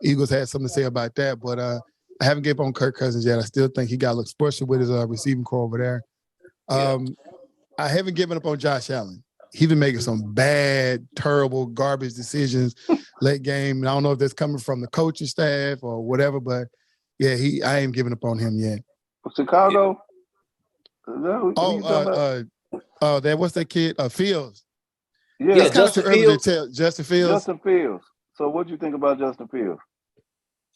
Eagles had something to say about that, but I haven't given up on Kirk Cousins yet. I still think he got to look special with his receiving core over there. I haven't given up on Josh Allen. He's been making some bad, terrible, garbage decisions late game. And I don't know if that's coming from the coaching staff or whatever, but I ain't giving up on him yet. Chicago? What's that kid? Fields. Yeah, Justin Fields. Justin Fields. Justin Fields. So what do you think about Justin Fields?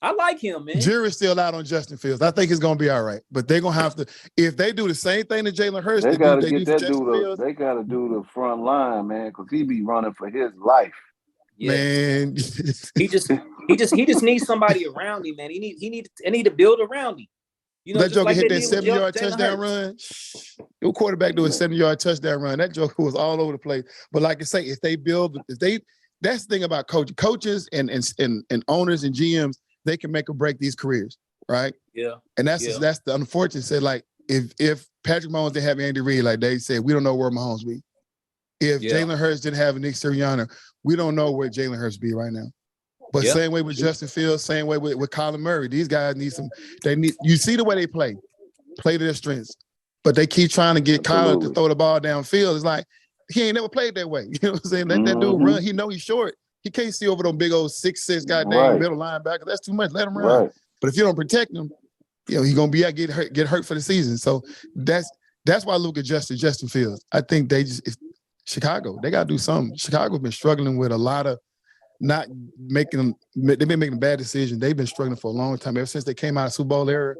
I like him, man. Jury's still out on Justin Fields. I think it's going to be all right. But they're going to have to, if they do the same thing to Jalen Hurts, they got to get that dude. They got to do the front line, man, because he be running for his life. Yeah. Man, he just needs somebody around him, man. He need to build around him. That joker hit that 70-yard touchdown run. Your quarterback do a 70-yard touchdown run. That joker was all over the place. But like I say, that's the thing about coaches and owners and GMs. They can make or break these careers, right? Yeah. And that's the unfortunate. Said like if Patrick Mahomes didn't have Andy Reid, like they said, we don't know where Mahomes be. If Jalen Hurts didn't have Nick Sirianni, we don't know where Jalen Hurts be right now. But same way with Justin Fields, same way with Kyler Murray. These guys need you see the way they play to their strengths. But they keep trying to get Kyler to throw the ball downfield. It's like, he ain't never played that way. You know what I'm saying? Let that dude run. He know he's short. He can't see over them big old 6'6" goddamn middle linebacker. That's too much. Let him run. Right. But if you don't protect him, he's gonna be get hurt for the season. So that's why Luke adjusted Justin Fields. I think Chicago, they gotta do something. Chicago's been struggling with a lot of they've been making bad decisions. They've been struggling for a long time, ever since they came out of Super Bowl era.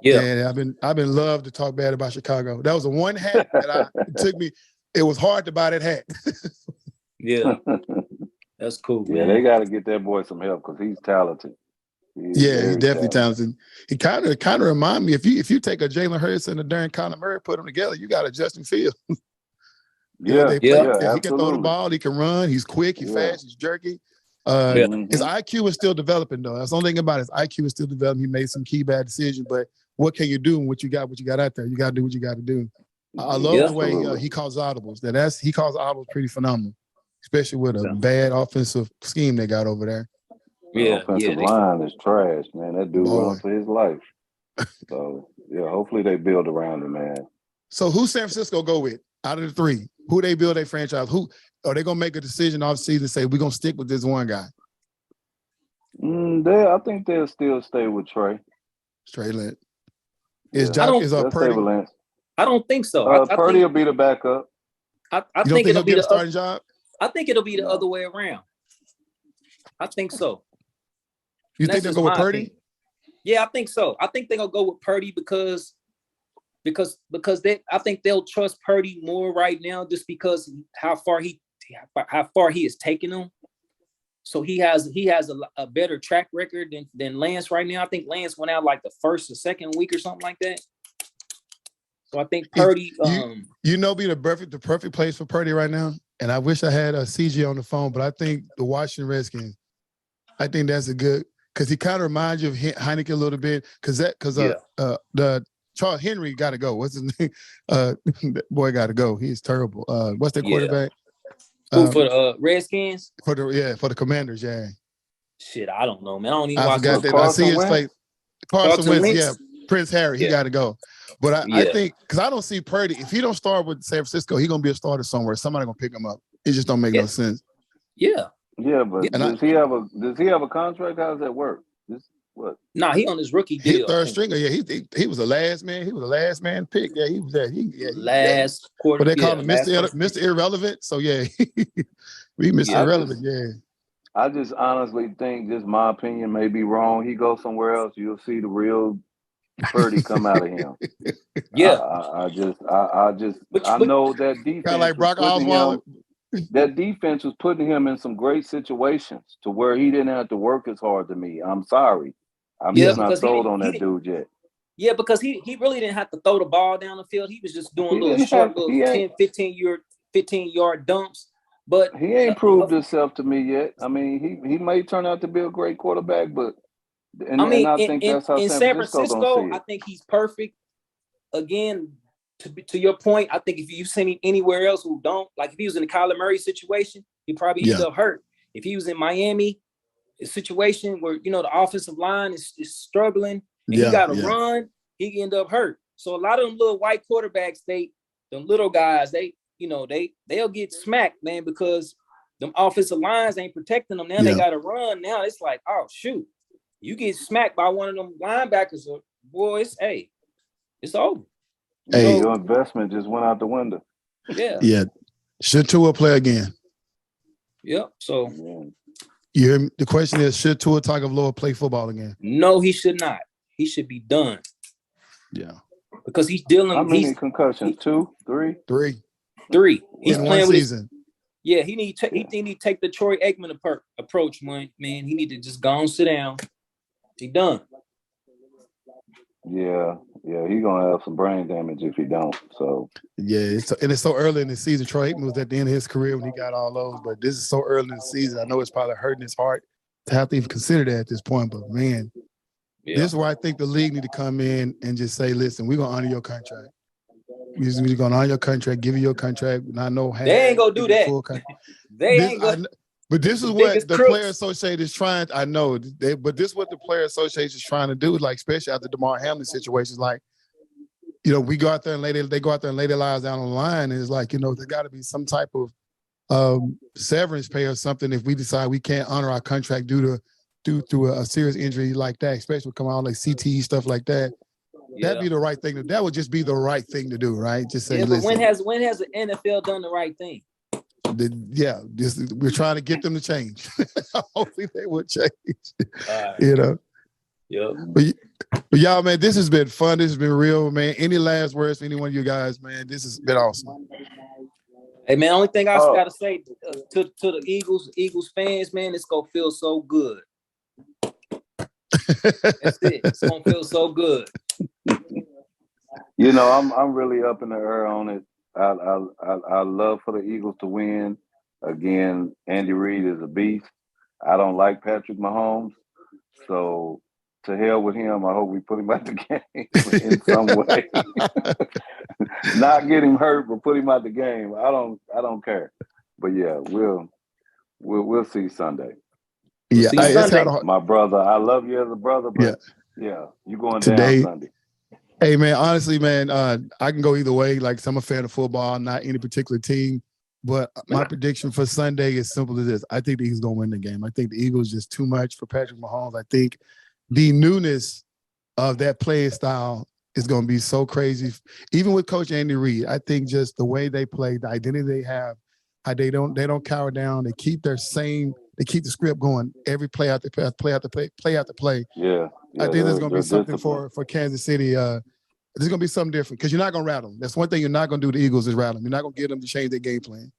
Yeah. And I've been loved to talk bad about Chicago. That was the one hat that it took me. It was hard to buy that hat. Yeah. That's cool. Yeah, they got to get that boy some help because he's talented. He's definitely talented. He kind of remind me, if you take a Jalen Hurts and a Darren Kyler Murray, put them together, you got a Justin Fields. He can throw the ball, he can run, he's quick, he's fast, he's jerky. His IQ is still developing though. That's the only thing about it. His IQ is still developing. He made some key bad decisions, but what can you do when what you got out there? You got to do what you got to do. I love the way he calls audibles. He calls audibles pretty phenomenal, especially with a bad offensive scheme they got over there. The offensive line is trash, man. That dude runs for his life. So hopefully they build around him, man. So who San Francisco go with out of the three? Who they build their franchise? Who are they gonna make a decision off season and say we're gonna stick with this one guy? I think they'll still stay with Trey. Trey Lance. Is Purdy? I don't think so. Purdy will be the backup. I think it'll be the starting job. I think it'll be the other way around. I think so. You think they'll go with Purdy? Opinion. Yeah, I think so. I think they're gonna go with Purdy because I think they'll trust Purdy more right now, just because how far he has taken them. So he has a better track record than Lance right now. I think Lance went out like the first or second week or something like that. So I think Purdy. Be the perfect place for Purdy right now. And I wish I had a CJ on the phone, but I think the Washington Redskins. I think that's a good, because he kind of reminds you of Heineken a little bit. The Charles Henry got to go. What's his name? That boy got to go. He's terrible. What's their quarterback? For the Redskins? For the Commanders, yeah. Shit, I don't know, man. I don't even watch that. I see his face. Carson Wentz, yeah. Prince Harry, he got to go. But I think, because I don't see Purdy, if he don't start with San Francisco, he's going to be a starter somewhere. Somebody going to pick him up. It just don't make no sense. Yeah. Yeah, but does he have a contract? How does that work? What? Nah, he on his rookie deal. He third stringer. Yeah, he was the last man. He was the last man pick. Yeah, he was there. Last quarter. But they call him Mr. Irrelevant. So yeah, we Mr. Irrelevant. Yeah. I just honestly think, just my opinion may be wrong. He goes somewhere else, you'll see the real Purdy come out of him. Yeah. I know that defense. Kind of like Brock Osweiler. That defense was putting him in some great situations to where he didn't have to work as hard to me. I'm sorry. I'm just not sold on that dude yet. Yeah, because he really didn't have to throw the ball down the field. He was just doing little 10, 15-yard dumps. But he ain't proved himself to me yet. I mean, he may turn out to be a great quarterback, but I think that's how San Francisco I think he's perfect. Again, to your point, I think if you send him anywhere else who don't, like if he was in the Kyler Murray situation, he probably end up hurt. If he was in Miami, a situation where, the offensive line is struggling and he got to run, he can end up hurt. So a lot of them little white quarterbacks, them little guys, they'll get smacked, man, because them offensive lines ain't protecting them. Now they got to run. Now it's like, oh, shoot. You get smacked by one of them linebackers, boys, it's over. Your investment just went out the window. Yeah. Yeah. Should Tua play again? Yep. So the question is, should Tua Tagovailoa play football again? No, he should not. He should be done. Yeah. Because he's dealing. How many concussions? 2, 3? 3. He's in playing one season. He need to take the Troy Aikman approach, man. He need to just go and sit down. He done. Yeah, he's gonna have some brain damage if he don't. So it's so early in the season. Troy Aikman was at the end of his career when he got all those, but this is so early in the season. I know it's probably hurting his heart to have to even consider that at this point. But man, this is where I think the league need to come in and just say, listen, we're gonna honor your contract. We're going to honor your contract, give you your contract. Not no half. They ain't gonna do that. But this is what the Player Association is trying. I know, but this is what the Player Association is trying to do. Like, especially after DeMar Hamlin situations, like, you know, we go out there and they go out there and lay their lives down on the line. And it's like, you know, there got to be some type of severance pay or something if we decide we can't honor our contract due to a serious injury like that, especially coming out like CTE stuff like that. Yeah. That'd be the right thing. That would just be the right thing to do, right? Just say, but when has the NFL done the right thing? We're trying to get them to change. Hopefully they will change. You know. Yeah. But y'all, man, this has been fun. This has been real, man. Any last words for any one of you guys, man? This has been awesome. Hey, man, only thing I gotta say to the Eagles fans, man, it's gonna feel so good. That's it. It's gonna feel so good. You know, I'm really up in the air on it. I love for the Eagles to win. Again, Andy Reid is a beast. I don't like Patrick Mahomes, so to hell with him. I hope we put him out the game in some way. Not get him hurt, but put him out the game. I don't care. But yeah, we'll see Sunday. Yeah, my brother. I love you as a brother, but yeah you going today, down Sunday. Hey man, honestly, man, I can go either way. Like, I'm a fan of football, not any particular team. But my prediction for Sunday is simple as this: I think the Eagles gonna win the game. I think the Eagles just too much for Patrick Mahomes. I think the newness of that play style is gonna be so crazy. Even with Coach Andy Reid, I think just the way they play, the identity they have, how they don't cower down. They keep the script going every play after play after play. Yeah. I think there's going to be something for Kansas City. There's going to be something different because you're not going to rattle them. That's one thing you're not going to do to the Eagles is rattle them. You're not going to get them to change their game plan.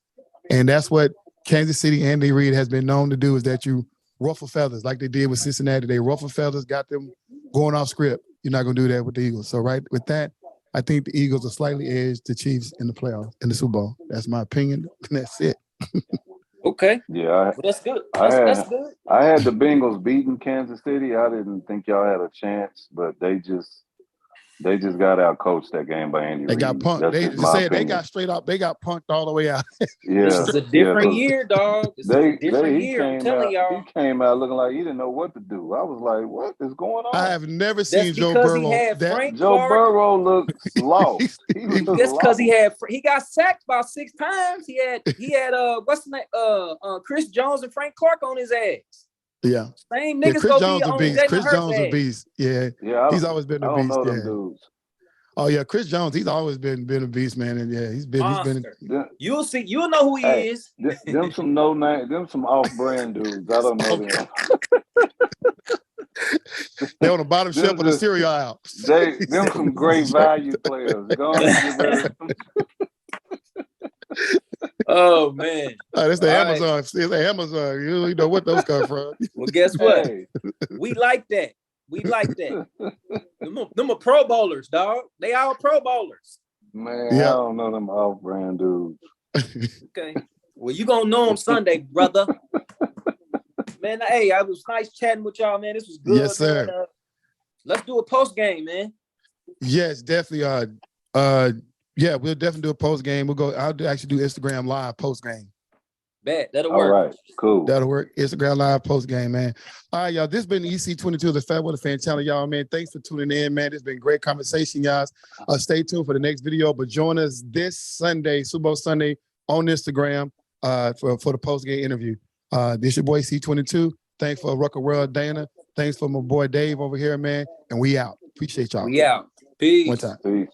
And that's what Kansas City, Andy Reid has been known to do, is that you ruffle feathers like they did with Cincinnati. They ruffle feathers, got them going off script. You're not going to do that with the Eagles. So right with that, I think the Eagles are slightly edged the Chiefs in the playoffs, in the Super Bowl. That's my opinion. And that's it. Okay. Yeah. That's good. That's good. I had the Bengals beating Kansas City. I didn't think y'all had a chance, but they just got out coached that game by Andy Reid. They got punked. They got straight up. They got punked all the way out. Yeah. This is a different year, dog. It's a different year. I'm telling y'all. He came out looking like he didn't know what to do. I was like, what is going on? I have never seen Joe Burrow. Joe Burrow looked lost. That's because he got sacked about 6 times. He had what's the name? Chris Jones and Frank Clark on his ass. Yeah. Same niggas Chris Jones a beast. Chris Jones a beast. Yeah. He's always been a beast. Know them dudes. Oh yeah, Chris Jones. He's always been a beast, man, and yeah, he's been. You'll see. You'll know who he is. Them some no name. Them some off-brand dudes. I don't know them. They're on the bottom shelf of the cereal aisle. Them some great value players. Go on. Oh man, that's the Amazon. It's the Amazon. You know what those come from. Well, guess what? We like that. We like that. Them are Pro Bowlers, dog. They all Pro Bowlers. Man, I don't know them off-brand dudes. Okay. Well, you gonna know them Sunday, brother. Man, hey, I was nice chatting with y'all, man. This was good. Yes, sir. Man. Let's do a post game, man. Yes, definitely. Yeah, we'll definitely do a post game. I'll actually do Instagram live post game. Bet that'll work. All right, cool. That'll work. Instagram live post game, man. All right, y'all. This has been EC22, the Fair Weather Fan Channel, y'all, man. Thanks for tuning in, man. It's been great conversation, y'all. Stay tuned for the next video, but join us this Sunday, Super Bowl Sunday, on Instagram for the post game interview. This your boy C22. Thanks for Rucker World, Dana. Thanks for my boy Dave over here, man. And we out. Appreciate y'all. We out. Peace. One time. Peace.